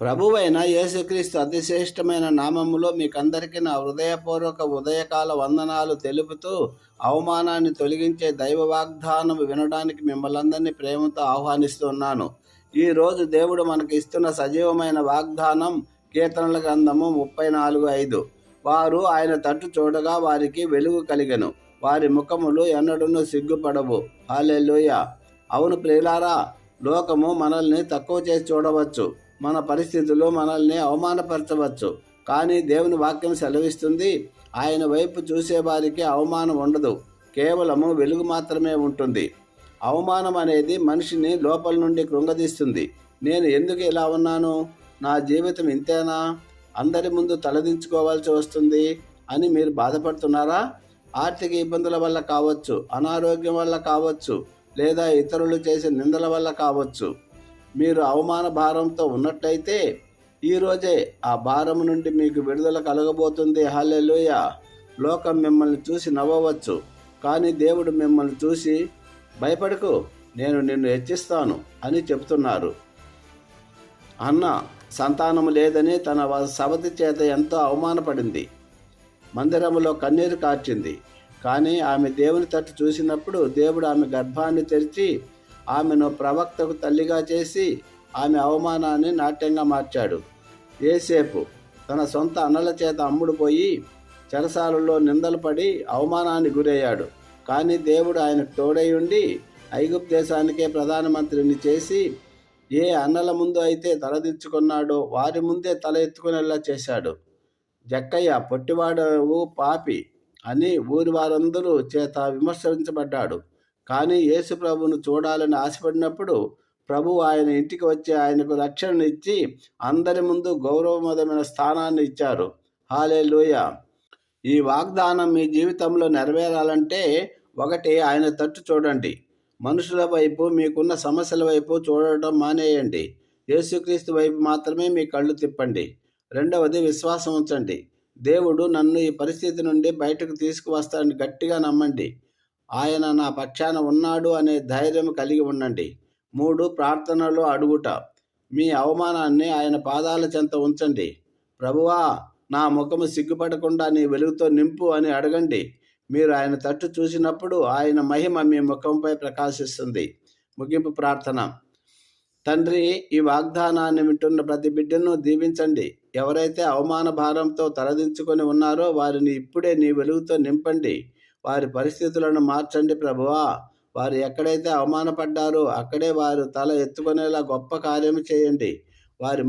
ప్రభువైన యేసుక్రీస్తు అతిశ్రేష్టమైన నామములో మీకందరికీ నా హృదయపూర్వక ఉదయకాల వందనాలు తెలుపుతూ, అవమానాన్ని తొలగించే దైవ వాగ్దానం వినడానికి మిమ్మల్ందరినీ ప్రేమతో ఆహ్వానిస్తున్నాను. ఈరోజు దేవుడు మనకి ఇస్తున్న సజీవమైన వాగ్దానం కీర్తనల గ్రంథము 34:5. వారు ఆయన తట్టు చూడగా వారికి వెలుగు కలిగెను, వారి ముఖములు ఎన్నడూనూ సిగ్గుపడవు. హల్లెలూయా. అవును ప్రియులారా, లోకము మనల్ని తక్కువ చేసి చూడవచ్చు, మన పరిస్థితులు మనల్ని అవమానపరచవచ్చు. కానీ దేవుని వాక్యం సెలవిస్తుంది, ఆయన వైపు చూసేవారికి అవమానం ఉండదు, కేవలము వెలుగు మాత్రమే ఉంటుంది. అవమానం అనేది మనిషిని లోపల నుండి కృంగదీస్తుంది. నేను ఎందుకు ఇలా ఉన్నాను, నా జీవితం ఇంతేనా, అందరి ముందు తలదించుకోవాల్సి వస్తుంది అని మీరు బాధపడుతున్నారా? ఆర్థిక ఇబ్బందుల వల్ల కావచ్చు, అనారోగ్యం వల్ల కావచ్చు, లేదా ఇతరులు చేసే నిందల వల్ల కావచ్చు. మీరు అవమాన భారంతో ఉన్నట్లయితే ఈరోజే ఆ భారం నుండి మీకు విడుదల కలగబోతుంది. హల్లెలూయా. లోకం మిమ్మల్ని చూసి నవ్వవచ్చు, కానీ దేవుడు మిమ్మల్ని చూసి భయపడకు, నేను నిన్ను హెచ్చిస్తాను అని చెప్తున్నారు. అన్న సంతానము లేదని తన సవతి చేత ఎంతో అవమానపడింది, మందిరములో కన్నీరు కార్చింది. కానీ ఆమె దేవుని తట్టు చూసినప్పుడు దేవుడు ఆమె గర్భాన్ని తెరిచి ఆమెను ప్రవక్తకు తల్లిగా చేసి ఆమె అవమానాన్ని నాట్యంగా మార్చాడు. యోసేపు తన సొంత అన్నల చేత అమ్ముడుపోయి చెరసాలలో నిందలు పడి అవమానానికి గురయ్యాడు. కానీ దేవుడు ఆయనకు తోడై ఉండి ఐగుప్తు దేశానికే ప్రధానమంత్రిని చేసి, ఏ అన్నల ముందు అయితే తలదించుకున్నాడో వారి ముందే తల ఎత్తుకునేలా చేశాడు. జక్కయ్య పొట్టివాడవు, పాపి అని ఊరి వారందరూ చేత విమర్శించబడ్డాడు. కానీ యేసు ప్రభువును చూడాలని ఆశపడినప్పుడు ప్రభువు ఆయన ఇంటికి వచ్చి ఆయనకు రక్షణనిచ్చి అందరి ముందు గౌరవమదమైన స్థానాన్ని ఇచ్చారు. హల్లెలూయా. ఈ వాగ్దానం మీ జీవితంలో నెరవేరాలంటే, ఒకటి, ఆయన తట్టు చూడండి. మనుషుల వైపు, మీకున్న సమస్యల వైపు చూడటం మానేయండి. యేసుక్రీస్తు వైపు మాత్రమే మీ కళ్ళు తిప్పండి. రెండవది, విశ్వాసం ఉంచండి. దేవుడు నన్ను ఈ పరిస్థితి నుండి బయటకు తీసుకువస్తాడని గట్టిగా నమ్మండి. ఆయన నా పక్షాన ఉన్నాడు అనే ధైర్యం కలిగి ఉండండి. 3, ప్రార్థనలో అడుగుట. మీ అవమానాన్ని ఆయన పాదాల చెంత ఉంచండి. ప్రభువా, నా ముఖము సిగ్గుపడకుండా నీ వెలుగుతో నింపు అని అడగండి. మీరు ఆయన తట్టు చూసినప్పుడు ఆయన మహిమ మీ ముఖంపై ప్రకాశిస్తుంది. ముగింపు ప్రార్థన. తండ్రి, ఈ వాగ్దానాన్ని వింటున్న ప్రతి బిడ్డను దీవించండి. ఎవరైతే అవమాన భారంతో తలదించుకొని ఉన్నారో వారిని ఇప్పుడే నీ వెలుగుతో నింపండి. వారి పరిస్థితులను మార్చండి ప్రభువా. వారు ఎక్కడైతే అవమానపడ్డారో అక్కడే వారు తల ఎత్తుకునేలా గొప్ప కార్యము చేయండి. వారి